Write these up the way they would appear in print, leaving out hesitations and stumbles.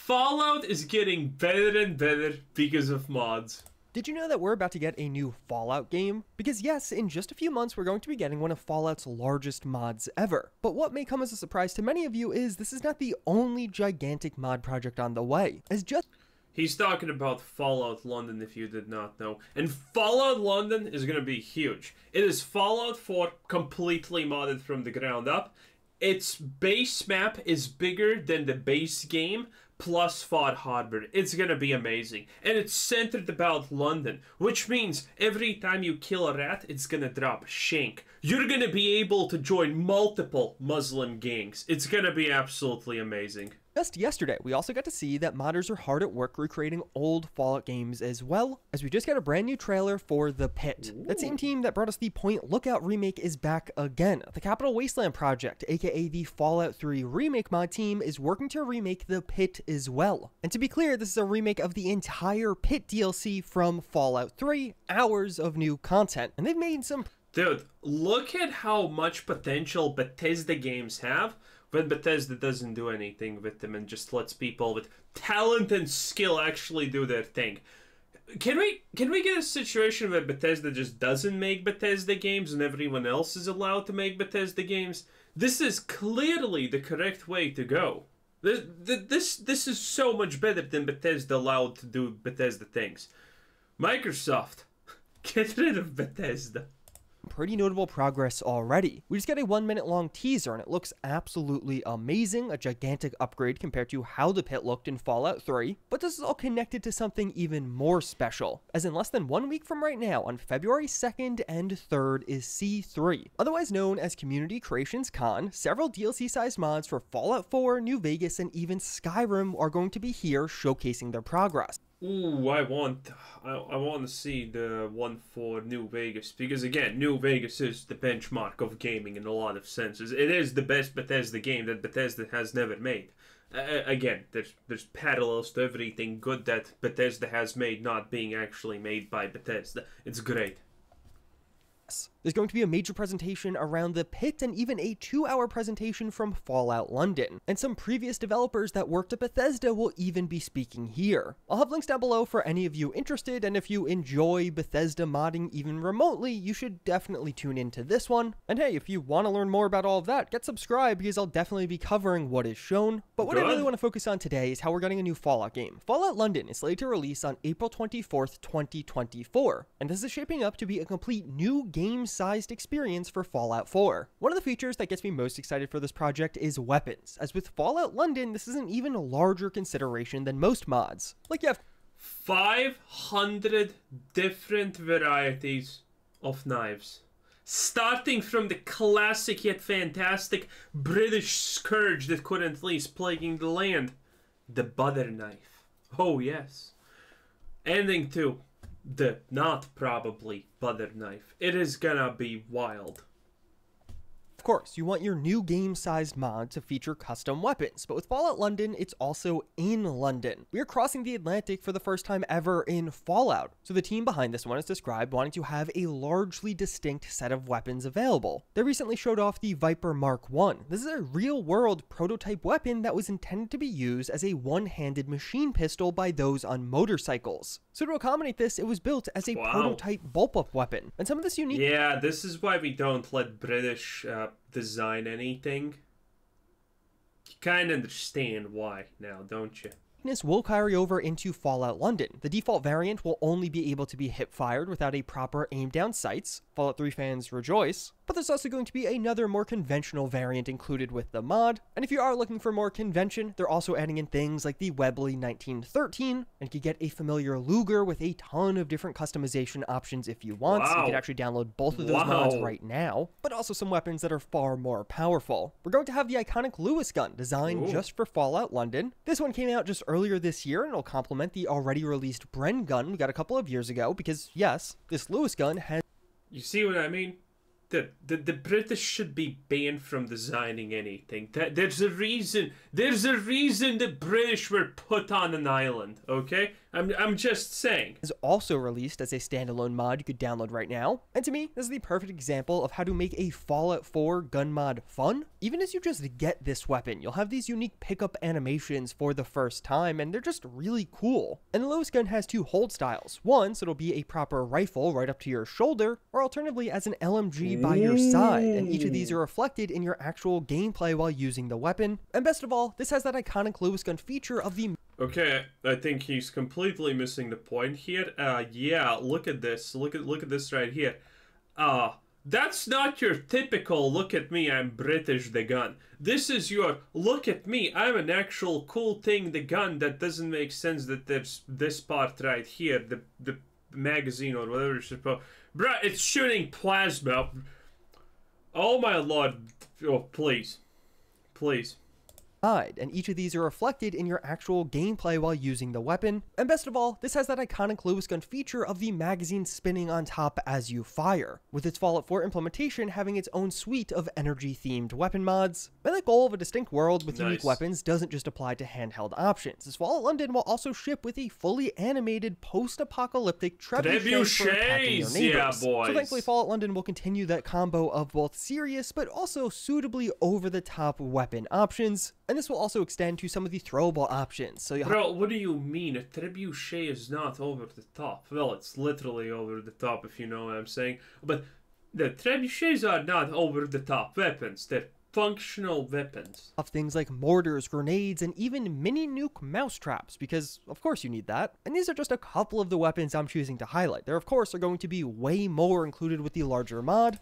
Fallout is getting better and better because of mods. Did you know that we're about to get a new Fallout game? Because yes, in just a few months we're going to be getting one of Fallout's largest mods ever. But what may come as a surprise to many of you is this is not the only gigantic mod project on the way. He's talking about Fallout London, if you did not know. And Fallout London is going to be huge. It is Fallout 4 completely modded from the ground up. Its base map is bigger than the base game, plus FOD hardware. It's gonna be amazing. And it's centered about London, which means every time you kill a rat, it's gonna drop a shank. You're gonna be able to join multiple Muslim gangs. It's gonna be absolutely amazing. Just yesterday, we also got to see that modders are hard at work recreating old Fallout games as well, as we just got a brand new trailer for The Pit. Ooh. That same team that brought us the Point Lookout remake is back again. The Capital Wasteland project, aka the Fallout 3 remake mod team, is working to remake The Pit as well. And to be clear, this is a remake of the entire Pit DLC from Fallout 3, hours of new content. And they've made some... Dude, look at how much potential Bethesda games have when Bethesda doesn't do anything with them and just lets people with talent and skill actually do their thing. Can we get a situation where Bethesda just doesn't make Bethesda games and everyone else is allowed to make Bethesda games? This is clearly the correct way to go. This is so much better than Bethesda allowed to do Bethesda things. Microsoft, get rid of Bethesda. Pretty notable progress already. We just got a 1 minute long teaser and it looks absolutely amazing, a gigantic upgrade compared to how the pit looked in Fallout 3, but this is all connected to something even more special, as in less than 1 week from right now, on February 2nd and 3rd is C3, otherwise known as Community Creations Con. Several DLC-sized mods for Fallout 4, New Vegas, and even Skyrim are going to be here showcasing their progress. Ooh, I want to see the one for New Vegas, because again, New Vegas is the benchmark of gaming in a lot of senses. It is the best Bethesda game that Bethesda has never made. Again, there's parallels to everything good that Bethesda has made not being actually made by Bethesda. It's great. There's going to be a major presentation around the pit and even a 2-hour presentation from Fallout London. And some previous developers that worked at Bethesda will even be speaking here. I'll have links down below for any of you interested, and if you enjoy Bethesda modding even remotely, you should definitely tune into this one. And hey, if you want to learn more about all of that, get subscribed because I'll definitely be covering what is shown. But what I really want to focus on today is how we're getting a new Fallout game. Fallout London is slated to release on April 24th, 2024, and this is shaping up to be a complete new game-sized experience for Fallout 4. One of the features that gets me most excited for this project is weapons, as with Fallout London, this is an even larger consideration than most mods. Like you have 500 different varieties of knives. Starting from the classic yet fantastic British scourge that currently is plaguing the land, the butter knife. Oh yes. Ending to the not probably butter knife. It is gonna be wild. Of course, you want your new game-sized mod to feature custom weapons, but with Fallout London, it's also in London. We are crossing the Atlantic for the first time ever in Fallout, so the team behind this one is described wanting to have a largely distinct set of weapons available. They recently showed off the Viper Mark I. This is a real-world prototype weapon that was intended to be used as a one-handed machine pistol by those on motorcycles. So to accommodate this, it was built as a prototype bullpup weapon, and some of this unique... Yeah, this is why we don't let British design anything. You kind of understand why now, don't you? Will carry over into Fallout London. The default variant will only be able to be hip-fired without a proper aim-down sights. Fallout 3 fans rejoice. But there's also going to be another more conventional variant included with the mod. And if you are looking for more convention, they're also adding in things like the Webley 1913, and you can get a familiar Luger with a ton of different customization options if you want. So you can actually download both of those mods right now, but also some weapons that are far more powerful. We're going to have the iconic Lewis gun designed just for Fallout London. This one came out just earlier this year, and it'll complement the already released Bren gun we got a couple of years ago, because yes, this Lewis gun has... You see what I mean? The British should be banned from designing anything. There's a reason the British were put on an island, okay? I'm just saying. Is also released as a standalone mod you could download right now. And to me, this is the perfect example of how to make a Fallout 4 gun mod fun. Even as you just get this weapon, you'll have these unique pickup animations for the first time, and they're just really cool. And the Lewis gun has two hold styles. One, so it'll be a proper rifle right up to your shoulder, or alternatively as an LMG by your side, and each of these are reflected in your actual gameplay while using the weapon. And best of all, this has that iconic Lewis gun feature of the... Okay, I think he's completely missing the point here. Yeah, look at this. Look at this right here. That's not your typical look at me, I'm British the gun. This is your look at me, I'm an actual cool thing the gun. That doesn't make sense that there's this part right here, the magazine or whatever it's supposed. Bruh, it's shooting plasma. Oh my lord. Oh, please. Please. And each of these are reflected in your actual gameplay while using the weapon. And best of all, this has that iconic Lewis gun feature of the magazine spinning on top as you fire, with its Fallout 4 implementation having its own suite of energy-themed weapon mods. And the goal of a distinct world with unique weapons doesn't just apply to handheld options, as Fallout London will also ship with a fully animated post-apocalyptic trebuchet for attacking your neighbors. Yeah, boys. So thankfully Fallout London will continue that combo of both serious but also suitably over-the-top weapon options. And this will also extend to some of the throwable options. So Bro, what do you mean? A trebuchet is not over the top. Well, it's literally over the top, if you know what I'm saying. But the trebuchets are not over the top weapons. They're functional weapons. Of things like mortars, grenades, and even mini nuke mousetraps, because of course you need that. And these are just a couple of the weapons I'm choosing to highlight. There of course are going to be way more included with the larger mod.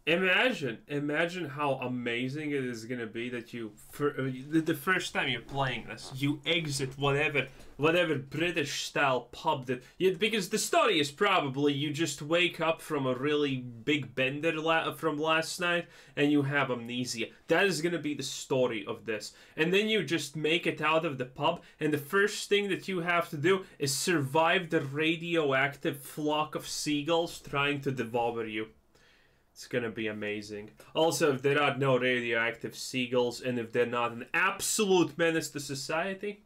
Imagine how amazing it is gonna be that the first time you're playing this, you exit whatever British style pub because the story is probably you just wake up from a really big bender from last night and you have amnesia. That is gonna be the story of this, and then you just make it out of the pub, and the first thing that you have to do is survive the radioactive flock of seagulls trying to devour you. It's gonna be amazing. Also, if there are no radioactive seagulls and if they're not an absolute menace to society,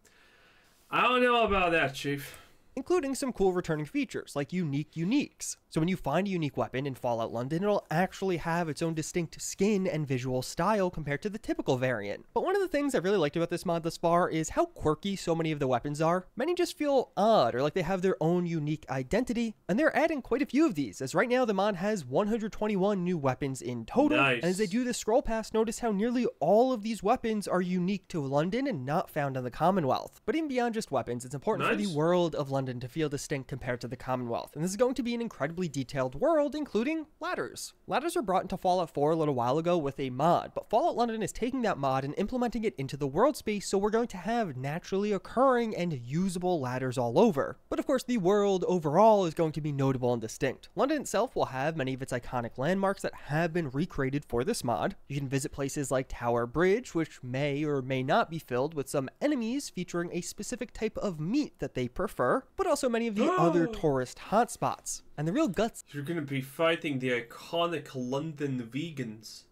I don't know about that, Chief. Including some cool returning features like unique uniques. So when you find a unique weapon in Fallout London, it'll actually have its own distinct skin and visual style compared to the typical variant. But one of the things I really liked about this mod thus far is how quirky so many of the weapons are. Many just feel odd or like they have their own unique identity, and they're adding quite a few of these, as right now the mod has 121 new weapons in total. Nice. And as they do this scroll past, notice how nearly all of these weapons are unique to London and not found in the Commonwealth. But even beyond just weapons, it's important for the world of London to feel distinct compared to the Commonwealth, and this is going to be an incredibly detailed world, including ladders. Ladders were brought into Fallout 4 a little while ago with a mod, but Fallout London is taking that mod and implementing it into the world space, so we're going to have naturally occurring and usable ladders all over. But of course, the world overall is going to be notable and distinct. London itself will have many of its iconic landmarks that have been recreated for this mod. You can visit places like Tower Bridge, which may or may not be filled with some enemies featuring a specific type of meat that they prefer, but also many of the other tourist hotspots. And the real guts... You're gonna be fighting the iconic London vegans.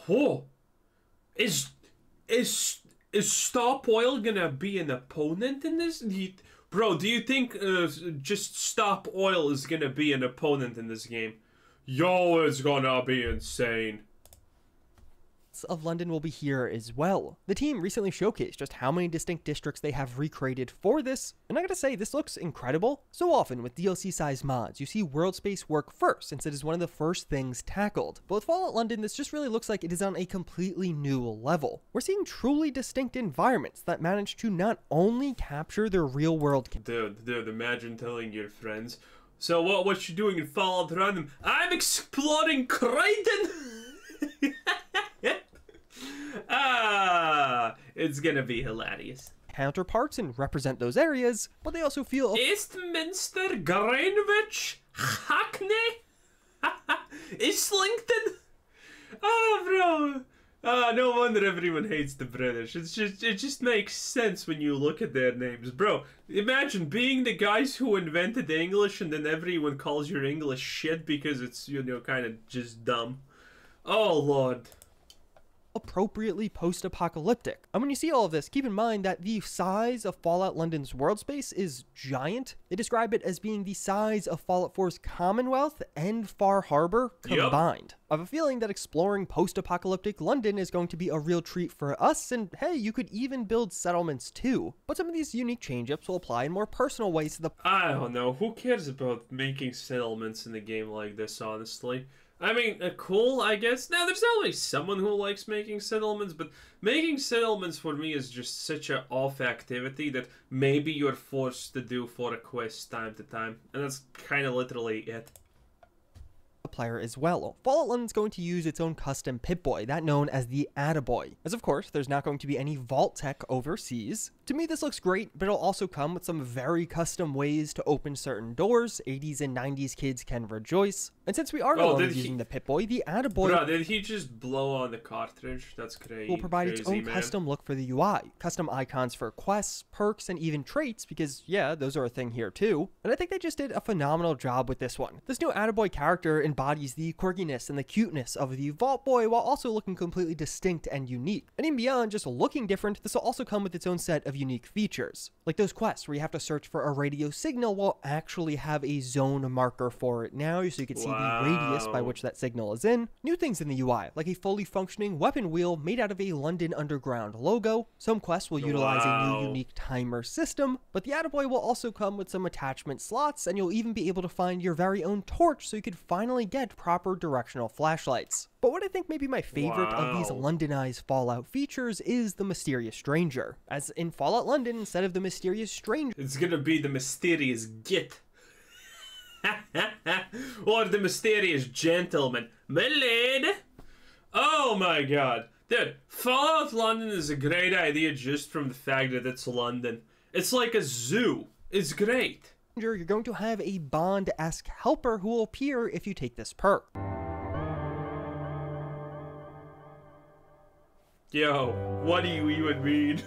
Oh! Is Stop Oil gonna be an opponent in this? Bro, do you think just Stop Oil is gonna be an opponent in this game? Yo, it's gonna be insane. Of London will be here as well. The team recently showcased just how many distinct districts they have recreated for this, and I gotta say, this looks incredible. So often with DLC-sized mods, you see world space work first, since it is one of the first things tackled. But with Fallout London, this just really looks like it is on a completely new level. We're seeing truly distinct environments that manage to not only capture their real-world... Dude, imagine telling your friends, so what you doing in Fallout London? I'm exploring Croydon! It's gonna be hilarious. Counterparts and represent those areas, but they also feel... Eastminster, Greenwich, Hackney, Islington. Oh, bro. No wonder everyone hates the British. It just makes sense when you look at their names, bro. Imagine being the guys who invented English and then everyone calls your English shit because it's, kind of just dumb. Oh, Lord. appropriately post-apocalyptic. And when you see all of this, keep in mind that the size of Fallout London's world space is giant. They describe it as being the size of Fallout 4's Commonwealth and Far Harbor combined. I have a feeling that exploring post-apocalyptic London is going to be a real treat for us, and hey, you could even build settlements too. But some of these unique change-ups will apply in more personal ways to the... I don't know, who cares about making settlements in a game like this, honestly? I mean, cool, I guess. Now, there's always someone who likes making settlements, but making settlements for me is just such a off activity that maybe you're forced to do for a quest time to time, and that's kind of literally it. Player as well. Fallout London's going to use its own custom Pip-Boy, that known as the Attaboy. As of course, there's not going to be any vault tech overseas. To me, this looks great, but it'll also come with some very custom ways to open certain doors. 80s and 90s kids can rejoice. And since we are no longer using the Pip-Boy, the Attaboy... Bro, did he just blow on the cartridge? That's crazy. Will provide its own custom look for the UI. Custom icons for quests, perks, and even traits, because yeah, those are a thing here too. And I think they just did a phenomenal job with this one. This new Attaboy character embodies the quirkiness and the cuteness of the Vault Boy while also looking completely distinct and unique. And even beyond just looking different, this will also come with its own set of unique features. Like those quests where you have to search for a radio signal will actually have a zone marker for it now, so you can see the radius by which that signal is in. New things in the UI, like a fully functioning weapon wheel made out of a London Underground logo. Some quests will utilize a new unique timer system, but the Attaboy will also come with some attachment slots, and you'll even be able to find your very own torch so you could finally get proper directional flashlights. But what I think may be my favorite of these Londonized Fallout features is the Mysterious Stranger. As in Fallout London, instead of the Mysterious Stranger, it's gonna be the Mysterious Git. Or the Mysterious Gentleman. My lady! Oh my god. Dude, Fallout London is a great idea just from the fact that it's London. It's like a zoo. It's great. You're going to have a Bond-esque helper who will appear if you take this perk. Yo, what do you even mean?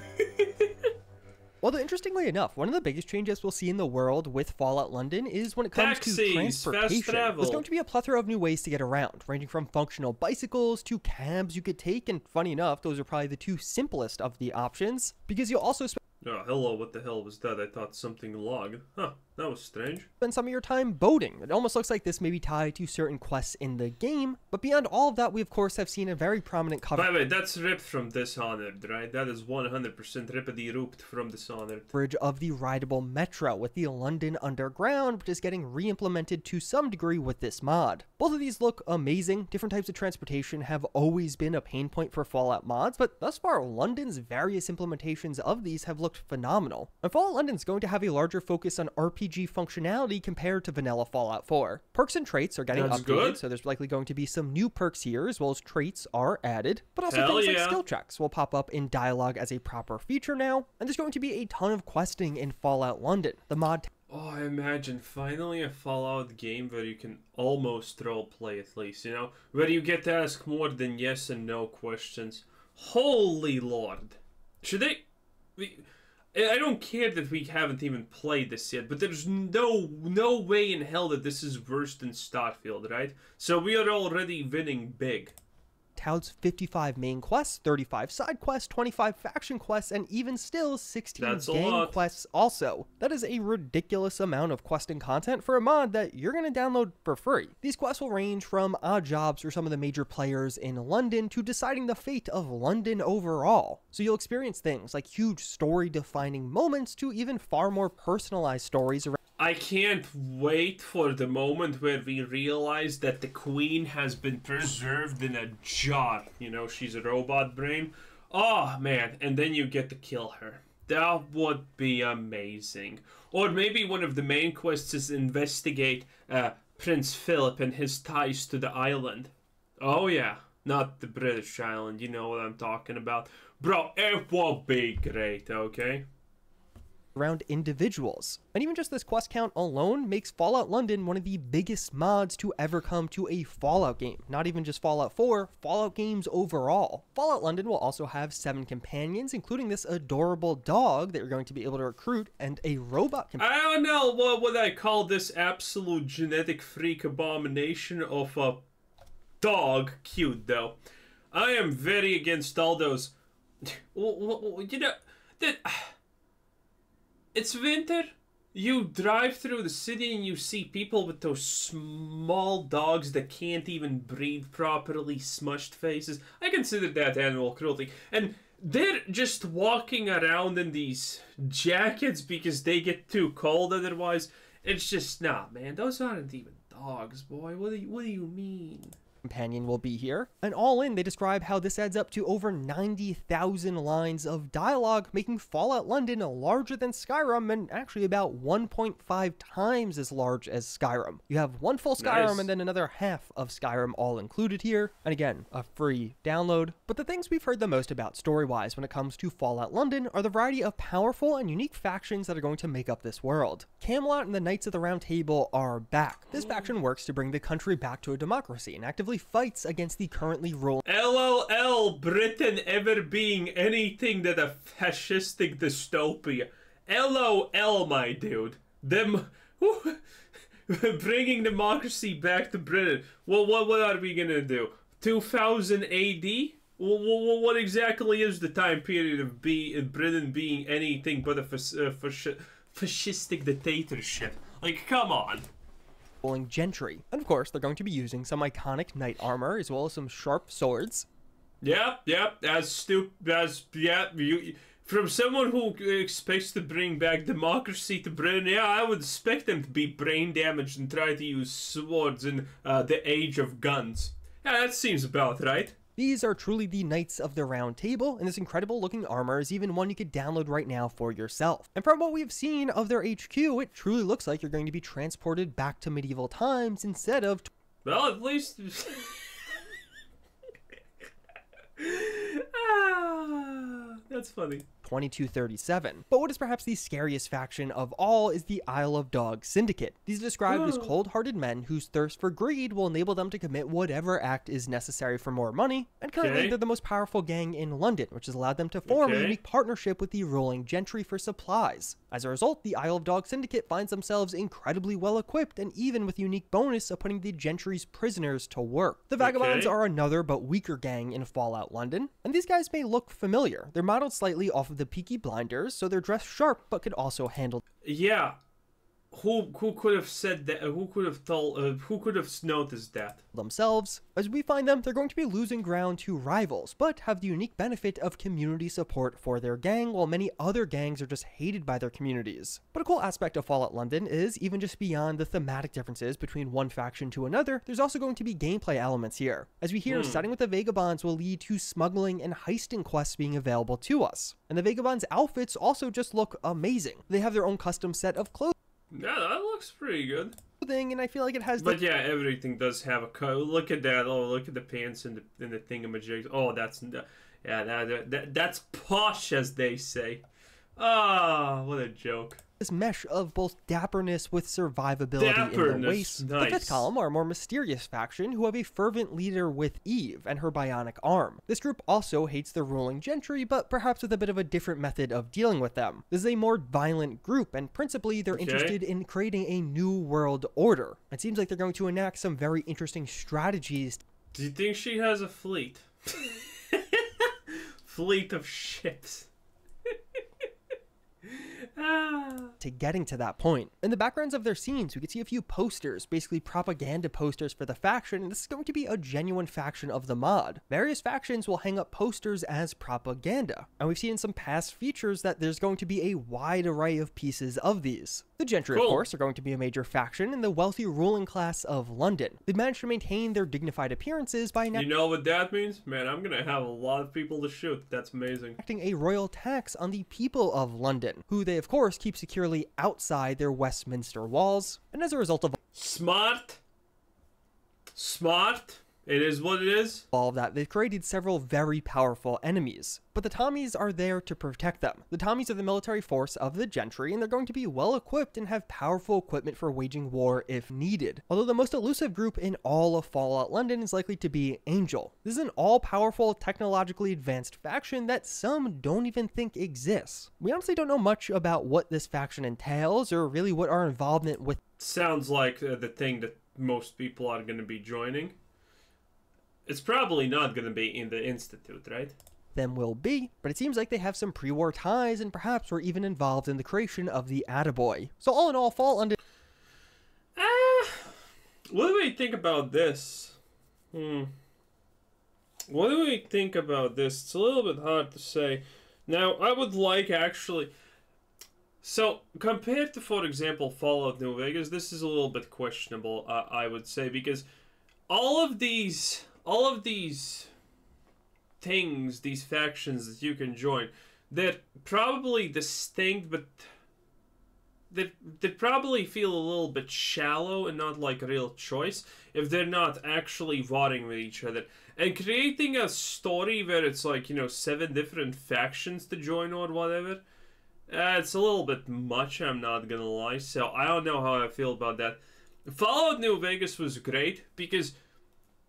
Although, interestingly enough, one of the biggest changes we'll see in the world with Fallout London is when it comes to transportation. There's going to be a plethora of new ways to get around, ranging from functional bicycles to cabs you could take, and funny enough, those are probably the two simplest of the options, because you'll also oh, hello, what the hell was that? I thought something logged. Huh, that was strange. Spend some of your time boating. It almost looks like this may be tied to certain quests in the game, but beyond all of that, we of course have seen a very prominent cover. By the way, that's ripped from Dishonored, right? That is 100% rippity-rooped from Dishonored. Bridge of the rideable metro with the London Underground, which is getting re-implemented to some degree with this mod. Both of these look amazing. Different types of transportation have always been a pain point for Fallout mods, but thus far, London's various implementations of these have looked phenomenal. And Fallout London's going to have a larger focus on RPG functionality compared to vanilla Fallout 4. Perks and traits are getting updated, so there's likely going to be some new perks here, as well as traits are added. But also things like skill checks will pop up in dialogue as a proper feature now, and there's going to be a ton of questing in Fallout London. The mod... Oh, I imagine finally a Fallout game where you can almost roleplay at least, you know? Where you get to ask more than yes and no questions. Holy Lord. Should they... I don't care that we haven't even played this yet, but there's no way in hell that this is worse than Starfield, right? So we are already winning big. Touts 55 main quests, 35 side quests, 25 faction quests, and even still 16 gang quests also. That is a ridiculous amount of questing content for a mod that you're going to download for free. These quests will range from odd jobs for some of the major players in London to deciding the fate of London overall. So you'll experience things like huge story-defining moments to even far more personalized stories around. I can't wait for the moment where we realize that the queen has been preserved in a jar. You know, she's a robot brain. Oh, man. And then you get to kill her. That would be amazing. Or maybe one of the main quests is investigate Prince Philip and his ties to the island. Oh, yeah. Not the British island. You know what I'm talking about. Bro, it will be great, okay? Around individuals. And even just this quest count alone makes Fallout London one of the biggest mods to ever come to a Fallout game. Not even just Fallout 4, Fallout games overall. Fallout London will also have 7 companions, including this adorable dog that you're going to be able to recruit, and a robot companion. I don't know what would I call this absolute genetic freak abomination of a dog. Cute though. I am very against all those. You know, that it's winter. You drive through the city and you see people with those small dogs that can't even breathe properly, smushed faces. I consider that animal cruelty. And they're just walking around in these jackets because they get too cold otherwise. It's just, nah, man, those aren't even dogs, boy. What do you mean? Companion will be here. And all in, they describe how this adds up to over 90,000 lines of dialogue, making Fallout London larger than Skyrim and actually about 1.5 times as large as Skyrim. You have one full Skyrim Nice. and then another half of Skyrim all included here. And again, a free download. But the things we've heard the most about story-wise when it comes to Fallout London are the variety of powerful and unique factions that are going to make up this world. Camelot and the Knights of the Round Table are back. This faction works to bring the country back to a democracy and actively fights against the currently ruling LOL, Britain ever being anything that a fascistic dystopia. LOL, my dude. Them bringing democracy back to Britain. Well, what are we gonna do? 2000 AD? What exactly is the time period of Britain being anything but a fascistic dictatorship? Like, come on. gentry. And of course, they're going to be using some iconic knight armor as well as some sharp swords. Yep. From someone who expects to bring back democracy to Britain, yeah, I would expect them to be brain damaged and try to use swords in the age of guns. Yeah, that seems about right. These are truly the Knights of the Round Table, and this incredible looking armor is even one you could download right now for yourself. And from what we've seen of their HQ, it truly looks like you're going to be transported back to medieval times instead of... Well, at least... That's funny. 2237. But what is perhaps the scariest faction of all is the Isle of Dogs Syndicate. These are described as cold-hearted men whose thirst for greed will enable them to commit whatever act is necessary for more money, and currently they're the most powerful gang in London, which has allowed them to form a unique partnership with the ruling gentry for supplies. As a result, the Isle of Dogs Syndicate finds themselves incredibly well equipped and even with unique bonus of putting the gentry's prisoners to work. The Vagabonds are another but weaker gang in Fallout London, and these guys may look familiar. They're modeled slightly off of the Peaky Blinders, so they're dressed sharp but could also handle... Yeah. Who could have said that? Who could have noticed that? Themselves. As we find them, they're going to be losing ground to rivals, but have the unique benefit of community support for their gang, while many other gangs are just hated by their communities. But a cool aspect of Fallout London is, even just beyond the thematic differences between one faction to another, there's also going to be gameplay elements here. As we hear, starting with the Vagabonds will lead to smuggling and heisting quests being available to us. And the Vagabonds' outfits also just look amazing. They have their own custom set of clothes. Yeah, that looks pretty good. And I feel like it has But yeah, everything does have a code. Look at that. Oh, look at the pants and the thingamajigs. Oh, that's posh, as they say. Ah, what a joke. This mesh of both dapperness with survivability in the waste. Nice. The fifth column are a more mysterious faction who have a fervent leader with Eve and her bionic arm. This group also hates the ruling gentry, but perhaps with a bit of a different method of dealing with them. This is a more violent group, and principally they're interested in creating a new world order. It seems like they're going to enact some very interesting strategies. Do you think she has a fleet? Fleet of ships. To getting to that point. In the backgrounds of their scenes, we can see a few posters, basically propaganda posters for the faction, and this is going to be a genuine faction of the mod. Various factions will hang up posters as propaganda, and we've seen in some past features that there's going to be a wide array of pieces of these. The gentry, of course, are going to be a major faction in the wealthy ruling class of London. They've managed to maintain their dignified appearances by You know what that means? Man, I'm gonna have a lot of people to shoot. That's amazing. enacting a royal tax on the people of London, who they of course keep securely outside their Westminster walls, and as a result of Smart. It is what it is. all of that, they've created several very powerful enemies. But the Tommies are there to protect them. The Tommies are the military force of the gentry, and they're going to be well equipped and have powerful equipment for waging war if needed. Although the most elusive group in all of Fallout London is likely to be Angel. This is an all-powerful, technologically advanced faction that some don't even think exists. We honestly don't know much about what this faction entails, or really what our involvement with Sounds like the thing that most people are going to be joining. It's probably not gonna be in the Institute, right? Them will be, but it seems like they have some pre-war ties and perhaps were even involved in the creation of the Attaboy. So all in all, Fall Undead... What do we think about this? What do we think about this? It's a little bit hard to say. Now, I would like actually... So, compared to, for example, Fallout New Vegas, this is a little bit questionable, I would say, because all of these things, these factions that you can join, they're probably distinct, but they probably feel a little bit shallow and not like a real choice if they're not actually warring with each other. And creating a story where it's like, 7 different factions to join or whatever, it's a little bit much, I'm not gonna lie. So I don't know how I feel about that. Fallout New Vegas was great because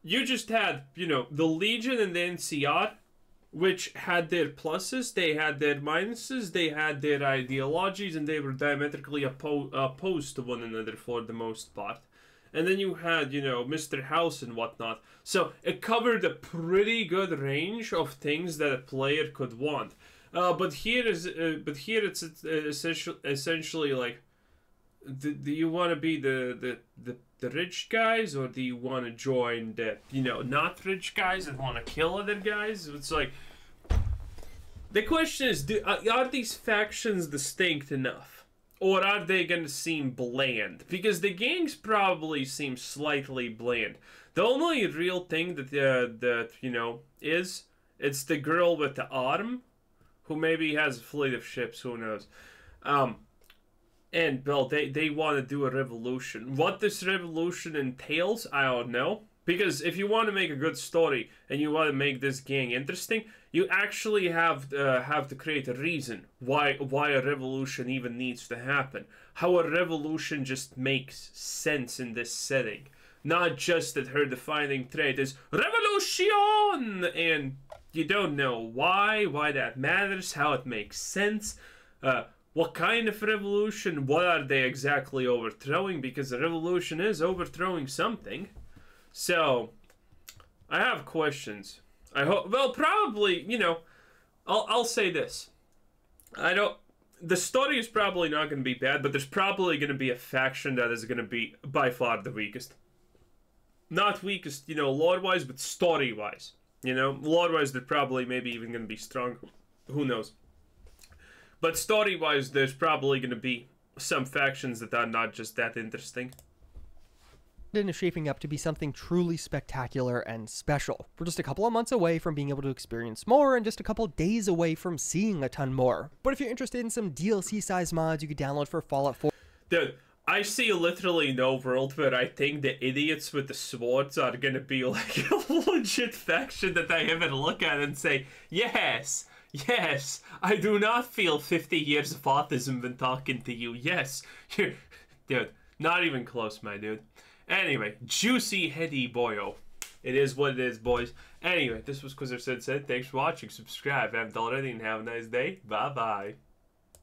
you just had, the Legion and the NCR, which had their pluses, they had their minuses, they had their ideologies, and they were diametrically opposed to one another for the most part. And then you had, Mr. House and whatnot. So it covered a pretty good range of things that a player could want. But here it's essentially like, do you want to be the rich guys, or do you want to join the not rich guys that want to kill other guys? It's like, the question is, are these factions distinct enough, or are they gonna seem bland? Because the gangs probably seem slightly bland. The only real thing that it's the girl with the arm, who maybe has a fleet of ships, who knows. And, well, they want to do a revolution. What this revolution entails, I don't know. Because if you want to make a good story, and you want to make this gang interesting, you actually have to create a reason why a revolution even needs to happen. How a revolution just makes sense in this setting. Not just that her defining trait is revolution! And you don't know why that matters, how it makes sense, what kind of revolution, what are they exactly overthrowing, because a revolution is overthrowing something. So, I have questions. I hope, well, probably, I'll say this. The story is probably not going to be bad, but there's probably going to be a faction that is going to be by far the weakest. Not weakest, lore-wise, but story-wise. Lore-wise, they're probably maybe even going to be strong. Who knows? But story-wise, there's probably going to be some factions that are not just that interesting. Is shaping up to be something truly spectacular and special. We're just a couple of months away from being able to experience more, and just a couple days away from seeing a ton more. But if you're interested in some DLC-sized mods you could download for Fallout 4... Dude, I see literally no world where I think the idiots with the swords are gonna be like a legit faction that I even look at and say, yes, I do not feel 50 years of autism when talking to you. Yes, dude, not even close, my dude. Anyway, juicy, heady boyo. It is what it is, boys. Anyway, this was Quizzer Said. Thanks for watching. Subscribe if you haven't already, and have a nice day. Bye-bye.